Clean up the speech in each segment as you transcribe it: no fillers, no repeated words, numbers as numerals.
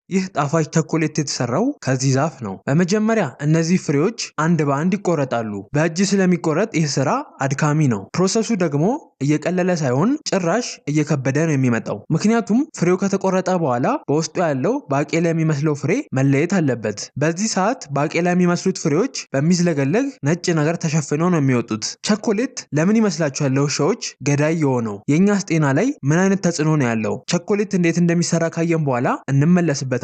ይህ ጣፋጭ ቸኮሌት የተሰራው ከዚህ ዛፍ ነው። በመጀመሪያ እነዚህ ፍሬዎች አንድ በአንድ ይቆረጣሉ። በእጅ ስለሚቆረጥ ይህ ስራ አድካሚ ነው። ፕሮሰሱ ደግሞ እየቀለለ ሳይሆን ጭራሽ እየከበደ ነው የሚመጣው። ምክንያቱም ፍሬው ከተቆረጠ በኋላ በውስጡ ያለው ባቄላ የሚመስለው ፍሬ መለየት አለበት። በዚህ ሰዓት ባቄላ የሚመስሉት ፍሬዎች በሚዝለገለግ ነጭ ነገር ተሸፍነው ነው የሚወጡት። ቸኮሌት ለምን ይመስላችኋል ለውሻዎች ገዳይ የሆነው? የእኛስ ጤና ላይ ምን አይነት ተጽዕኖ ነው ያለው? ቸኮሌት እንዴት እንደሚሰራ ካየን በኋላ እንመለስበታለን።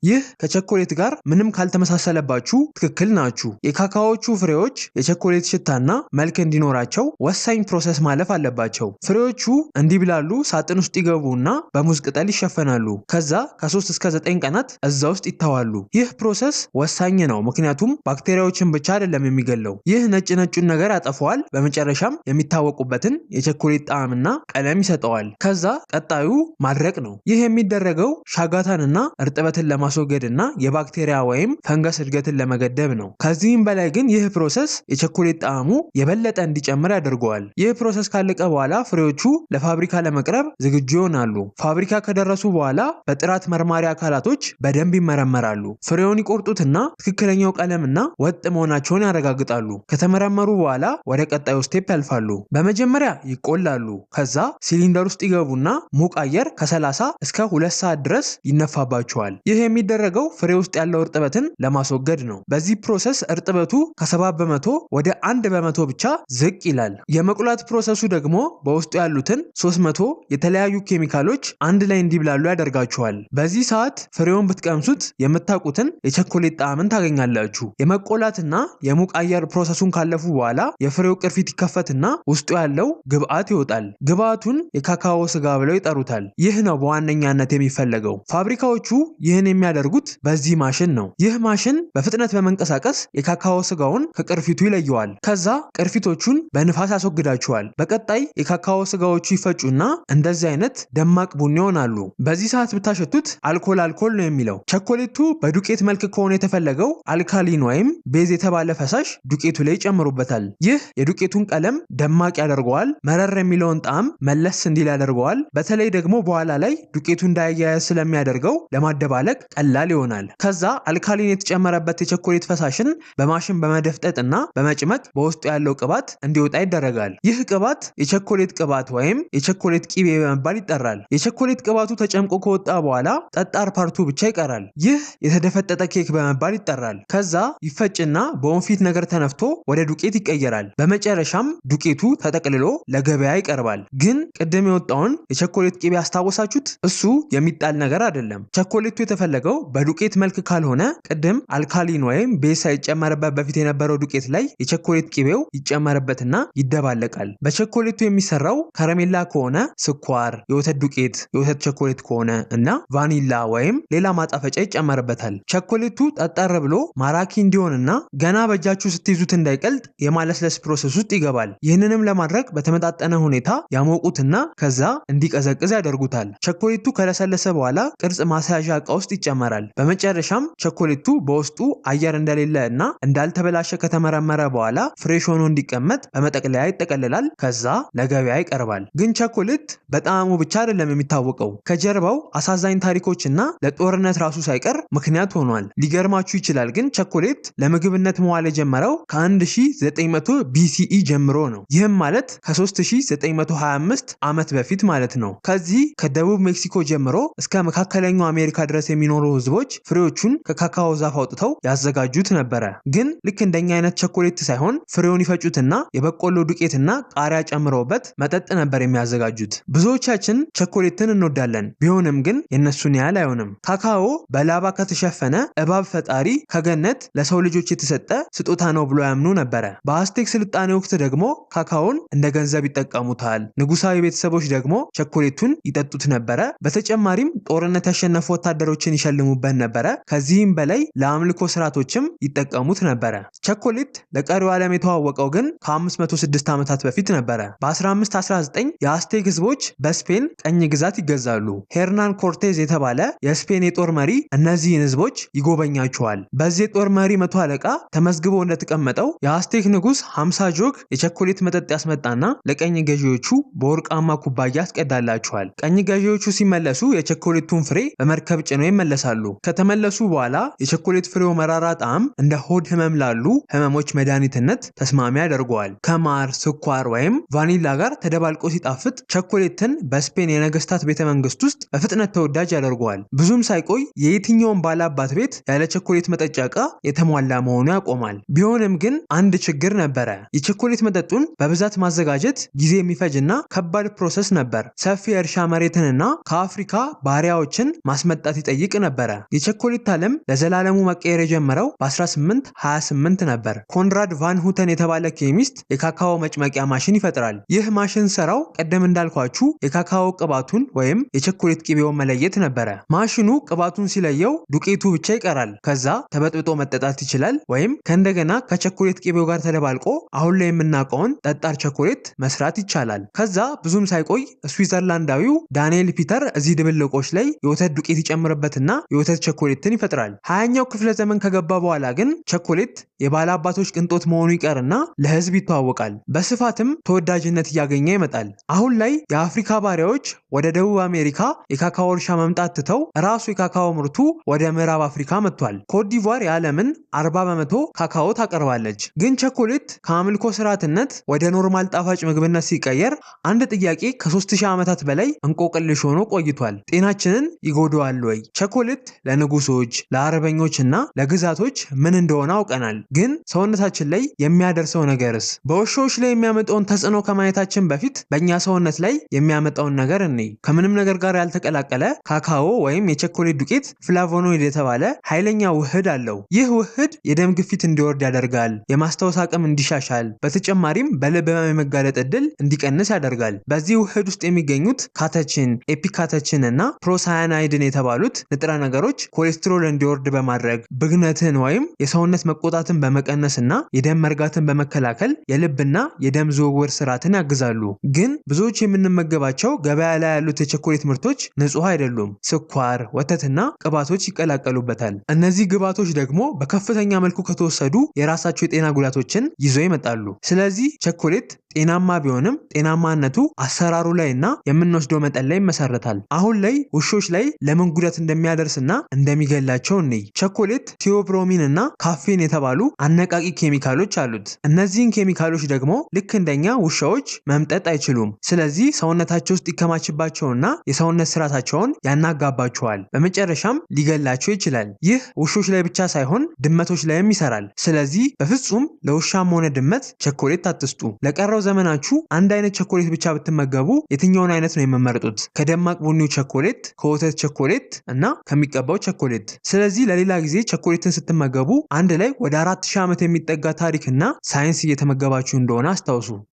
ይህ ከቸኮሌት ጋር ምንም ካልተመሳሰለባችሁ ትክክል ናችሁ። የካካዎቹ ፍሬዎች የቸኮሌት ሽታና መልክ እንዲኖራቸው ወሳኝ ፕሮሰስ ማለፍ አለባቸው። ፍሬዎቹ እንዲብላሉ ሳጥን ውስጥ ይገቡና በሙዝ ቅጠል ይሸፈናሉ። ከዛ ከ3 እስከ 9 ቀናት እዛ ውስጥ ይተዋሉ። ይህ ፕሮሰስ ወሳኝ ነው፣ ምክንያቱም ባክቴሪያዎችን ብቻ አይደለም የሚገለው። ይህ ነጩን ነገር ያጠፋዋል። በመጨረሻም የሚታወቁበትን የቸኮሌት ጣዕምና ቀለም ይሰጠዋል። ከዛ ቀጣዩ ማድረቅ ነው። ይህ የሚደረገው ሻጋታንና እርጥበትን ለማስወገድና የባክቴሪያ ወይም ፈንገስ እድገትን ለመገደብ ነው። ከዚህም በላይ ግን ይህ ፕሮሰስ የቸኮሌት ጣዕሙ የበለጠ እንዲጨምር ያደርገዋል። ይህ ፕሮሰስ ካለቀ በኋላ ፍሬዎቹ ለፋብሪካ ለመቅረብ ዝግጁ ይሆናሉ። ፋብሪካ ከደረሱ በኋላ በጥራት መርማሪ አካላቶች በደንብ ይመረመራሉ። ፍሬውን ይቆርጡትና ትክክለኛው ቀለምና ወጥ መሆናቸውን ያረጋግጣሉ። ከተመረመሩ በኋላ ወደ ቀጣዩ ስቴፕ ያልፋሉ። በመጀመሪያ ይቆላሉ። ከዛ ሲሊንደር ውስጥ ይገቡና ሙቅ አየር ከ30 እስከ 2 ሰዓት ድረስ ይነፋባቸዋል። ይህ የሚደረገው ፍሬ ውስጥ ያለው እርጥበትን ለማስወገድ ነው። በዚህ ፕሮሰስ እርጥበቱ ከ7 በመቶ ወደ 1 በመቶ ብቻ ዝቅ ይላል። የመቁላት ፕሮሰሱ ደግሞ በውስጡ ያሉትን 300 የተለያዩ ኬሚካሎች አንድ ላይ እንዲብላሉ ያደርጋቸዋል። በዚህ ሰዓት ፍሬውን ብትቀምሱት የምታውቁትን የቸኮሌት ጣዕምን ታገኛላችሁ። የመቆላትና የሙቅ አየር ፕሮሰሱን ካለፉ በኋላ የፍሬው ቅርፊት ይከፈትና ውስጡ ያለው ግብአት ይወጣል። ግብአቱን የካካኦ ስጋ ብለው ይጠሩታል። ይህ ነው በዋነኛነት የሚፈለገው። ፋብሪካዎቹ ይህን የሚያደርጉት በዚህ ማሽን ነው። ይህ ማሽን በፍጥነት በመንቀሳቀስ የካካኦ ስጋውን ከቅርፊቱ ይለየዋል። ከዛ ቅርፊቶቹን በንፋስ ያስወግዳቸዋል። በቀጣይ የካካኦ ስጋዎቹ ይፈጩና እንደዚህ አይነት ደማቅ ቡኒ ይሆናሉ። በዚህ ሰዓት ብታሸቱት አልኮል ነው የሚለው። ቸኮሌቱ በዱቄት መልክ ከሆነ የተፈለገው አልካሊን ወይም ቤዝ የተባለ ፈሳሽ ዱቄቱ ላይ ይጨምሩበታል። ይህ የዱቄቱን ቀለም ደማቅ ያደርገዋል። መረር የሚለውን ጣዕም መለስ እንዲል ያደርገዋል። በተለይ ደግሞ በኋላ ላይ ዱቄቱ እንዳያያዝ ስለሚያደርገው ለማደባለቅ ቀላል ይሆናል። ከዛ አልካሊን የተጨመረበት የቸኮሌት ፈሳሽን በማሽን በመደፍጠጥና በመጭመቅ በውስጡ ያለው ቅባት እንዲወጣ ይደረጋል። ይህ ቅባት የቸኮሌት ቅባት ወይም የቸኮሌት ቂቤ በመባል ይጠራል። የቸኮሌት ቅባቱ ተጨምቆ ከወጣ በኋላ ጠጣር ፓርቱ ብቻ ይቀራል። ይህ የተደፈጠጠ ኬክ በመባል ይጠራል። ከዛ ይፈጭና በወንፊት ነገር ተነፍቶ ወደ ዱቄት ይቀየራል። በመጨረሻም ዱቄቱ ተጠቅልሎ ለገበያ ይቀርባል። ግን ቅድም የወጣውን የቸኮሌት ቂቤ አስታወሳችሁት? እሱ የሚጣል ነገር አይደለም። ቸኮሌቱ የተፈለገው በዱቄት መልክ ካልሆነ ቅድም አልካሊን ወይም ቤዝ ሳይጨመርበት በፊት የነበረው ዱቄት ላይ የቸኮሌት ቂቤው ይጨመርበትና ይደባለቃል። በቸኮሌቱ የሚሰራው ከረሜላ ከሆነ ስኳር፣ የወተት ዱቄት፣ የወተት ቸኮሌት ከሆነ እና ቫኒላ ወይም ሌላ ማጣፈጫ ይጨመርበታል። ቸኮሌቱ ጠጠር ብሎ ማራኪ እንዲሆንና ገና በእጃችሁ ስትይዙት እንዳይቀልጥ የማለስለስ ፕሮሰስ ውስጥ ይገባል። ይህንንም ለማድረግ በተመጣጠነ ሁኔታ ያሞቁትና ከዛ እንዲቀዘቅዝ ያደርጉታል። ቸኮሌቱ ከለሰለሰ በኋላ ቅርጽ ማስያዣ እቃ ውስጥ ይጨመራል። በመጨረሻም ቸኮሌቱ በውስጡ አየር እንደሌለ እና እንዳልተበላሸ ከተመረመረ በኋላ ፍሬሽ ሆኖ እንዲቀመጥ በመጠቅለያ ይጠቀልላል። ከዛ ለገበያ ይቀርባል። ግን ቸኮሌት በጣዕሙ ብቻ አይደለም የሚታወቀው። ከጀርባው አሳዛኝ ታሪኮችና ለጦርነት ራሱ ሳይቀር ምክንያት ሆኗል። ሊገርማችሁ ይችላል፣ ግን ቸኮሌት ለምግብነት መዋል የጀመረው ከ1900 ቢሲኢ ጀምሮ ነው። ይህም ማለት ከ3925 ዓመት በፊት ማለት ነው። ከዚህ ከደቡብ ሜክሲኮ ጀምሮ እስከ መካከለኛው አሜሪካ ድረስ የሚኖሩ ህዝቦች ፍሬዎቹን ከካካኦ ዛፍ አውጥተው ያዘጋጁት ነበረ። ግን ልክ እንደኛ አይነት ቸኮሌት ሳይሆን ፍሬውን ይፈጩትና የበቆሎ ዱቄትና ቃሪያ ጨምረውበት መጠጥ ነበር የሚያዘጋጁት። ብዙዎቻችን ቸኮሌትን እንወዳለን፣ ቢሆንም ግን የነሱን ያህል አይሆንም። ካካኦ በላባ ከተሸፈነ እባብ ፈጣሪ ከገነት ለሰው ልጆች የተሰጠ ስጦታ ነው ብሎ ያምኑ ነበረ። በአስቴክ ስልጣኔ ወቅት ደግሞ ካካኦን እንደ ገንዘብ ይጠቀሙታል። ንጉሳዊ ቤተሰቦች ደግሞ ቸኮሌቱን ይጠጡት ነበረ። በተጨማሪም ጦርነት ያሸነፉ ወታደሮችን ይሸልሙበት ነበረ። ከዚህም በላይ ለአምልኮ ስርዓቶችም ይጠቀሙት ነበረ። ቸኮሌት ለቀሪው ዓለም የተዋወቀው ግን ከ506 ዓመታት በፊት ነበረ። በ1519 የአስቴክ ህዝቦች በስፔን ቀኝ ግዛት ይገዛሉ። ሄርናን ኮርቴዝ የተባለ የስፔን የጦር መሪ እነዚህን ህዝቦች ይጎበኛቸዋል። በዚህ የጦር መሪ መቶ አለቃ ተመዝግቦ እንደተቀመጠው የአስቴክ ንጉስ 50 ጆግ የቸኮሌት መጠጥ ያስመጣና ለቀኝ ገዢዎቹ በወርቃማ ኩባያ ያስቀዳላቸዋል። ቀኝ ገዢዎቹ ሲመለሱ የቸኮሌቱን ፍሬ በመርከብ ጭነው ይመለሳሉ። ከተመለሱ በኋላ የቸኮሌት ፍሬው መራራ ጣዕም እንደ ሆድ ህመም ላሉ ህመሞች መድኃኒትነት ተስማሚ ያደርገዋል። ከማር፣ ስኳር ወይም ቫኒላ ጋር ተደባልቆ ሲጣፍጥ ቸኮሌትን በስፔን የነገስታት ቤተ መንግስት ውስጥ በፍጥነት ተወዳጅ ያደርገዋል። ብዙም ሳይቆይ የየትኛውን ባላባት ቤት ያለ ቸኮሌት መጠጫ ዕቃ የተሟላ መሆኑ ያቆማል። ቢሆንም ግን አንድ ችግር ነበረ። የቸኮሌት መጠጡን በብዛት ማዘጋጀት ጊዜ የሚፈጅና ከባድ ፕሮሰስ ነበር። ሰፊ የእርሻ መሬትንና ከአፍሪካ ባሪያዎችን ማስመጣት ይጠይቅ ነበረ። የቸኮሌት ዓለም ለዘላለሙ መቀየር የጀመረው በ1828 ነበር። ኮንራድ ቫን ሁተን የተባለ ኬሚስት የካካኦ መጭመቂያ ማሽን ይፈጥራል። ይህ ማሽን ሰራው ቀደም እንዳልኳችሁ የካካኦ ቅባቱን ወይም የቸኮሌት ቅቤውን መለየት ነበረ። ማሽኑ ቅባቱን ሲለየው ዱቄቱ ብቻ ይቀራል። ከዛ ተበጥብጦ መጠጣት ይችላል ወይም ከእንደገና ከቸኮሌት ቅቤው ጋር ተደባልቆ አሁን ላይ የምናውቀውን ጠጣር ቸኮሌት መስራት ይቻላል። ከዛ ብዙም ሳይቆይ ስዊዘርላንዳዊው ዳንኤል ፒተር እዚህ ድብልቆች ላይ የወተት ዱቄት ይጨምርበትና የወተት ቸኮሌትን ይፈጥራል። 20ኛው ክፍለ ዘመን ከገባ በኋላ ግን ቸኮሌት የባላባቶች ቅንጦት መሆኑ ይቀርና ለህዝብ ይተዋወቃል። በስፋትም ተወዳጅነት እያገኘ ይመጣል። አሁን ላይ የአፍሪካ ባሪያዎች ወደ ደቡብ አሜሪካ የካካኦ እርሻ መምጣት ትተው ራሱ የካካኦ ምርቱ ወደ ምዕራብ አፍሪካ መጥቷል። ኮትዲቯር የዓለምን 40% ካካኦ ታቀርባለች። ግን ቸኮሌት ከአምልኮ ስርዓትነት ወደ ኖርማል ጣፋጭ ምግብነት ሲቀየር አንድ ጥያቄ ከ3000 ዓመታት በላይ እንቆቅልሽ ሆኖ ቆይቷል። ጤናችንን ይጎዳዋል ወይ? ቸኮሌት ለንጉሶች፣ ለአርበኞች እና ለግዛቶች ምን እንደሆነ አውቀናል። ግን ሰውነታችን ላይ የሚያደርሰው ነገርስ? በውሾች ላይ የሚያመጣውን ተጽዕኖ ከማየታችን በፊት በእኛ ሰውነት ላይ የሚያመጣውን ነገር እንይ። ከምንም ነገር ጋር ያልተቀላቀለ ካካኦ ወይም የቸኮሌት ዱቄት ፍላቮኖይድ የተባለ ኃይለኛ ውህድ አለው። ይህ ውህድ የደም ግፊት እንዲወርድ ያደርጋል፣ የማስታወስ አቅም እንዲሻሻል፣ በተጨማሪም በልብ ህመም የመጋለጥ ዕድል እንዲቀንስ ያደርጋል። በዚህ ውህድ ውስጥ የሚገኙት ካተችን፣ ኤፒካተችን እና ፕሮሳያናይድን የተባሉት ንጥረ ነገሮች ኮሌስትሮል እንዲወርድ በማድረግ ብግነትን ወይም የሰውነት መቆጣትን በመቀነስና የደም መርጋትን በመከላከል የልብና የደም ዝውውር ስርዓትን ያግዛሉ። ግን ብዙዎች የምንመገባቸው ገበያ ላይ ያሉት የቸኮሌት ምርቶች ንጹህ አይደሉም። ስኳር፣ ወተትና ቅባቶች ይቀላቀሉበታል። እነዚህ ግብዓቶች ደግሞ በከፍተኛ መልኩ ከተወሰዱ የራሳቸው የጤና ጉዳቶችን ይዘው ይመጣሉ። ስለዚህ ቸኮሌት ጤናማ ቢሆንም ጤናማነቱ አሰራሩ ላይ እና የምንወስደው መጠን ላይ ይመሰረታል። አሁን ላይ ውሾች ላይ ለምን ጉዳት እንደሚያደርስና እንደሚገላቸው እንይ። ቸኮሌት ቲዮብሮሚን እና ካፌን የተባሉ አነቃቂ ኬሚካሎች አሉት። እነዚህን ኬሚካሎች ደግሞ ልክ እንደኛ ውሻዎች መምጠጥ አይችሉም። ስለዚህ ሰውነታቸው ውስጥ ይከማችባቸውና የሰውነት ስርዓታቸውን ያናጋባቸዋል። በመጨረሻም ሊገላቸው ይችላል። ይህ ውሾች ላይ ብቻ ሳይሆን ድመቶች ላይም ይሰራል። ስለዚህ በፍጹም ለውሻም ሆነ ድመት ቸኮሌት አትስጡ። ለቀረው ዘመናችሁ አንድ አይነት ቸኮሌት ብቻ ብትመገቡ የትኛውን አይነት ነው የምመርጡት? ከደማቅ ቡኒው ቸኮሌት፣ ከወተት ቸኮሌት እና ከሚቀባው ቸኮሌት? ስለዚህ ለሌላ ጊዜ ቸኮሌትን ስትመገቡ አንድ ላይ ወደ 4000 ዓመት የሚጠጋ ታሪክና ሳይንስ እየተመገባችሁ እንደሆነ አስታውሱ።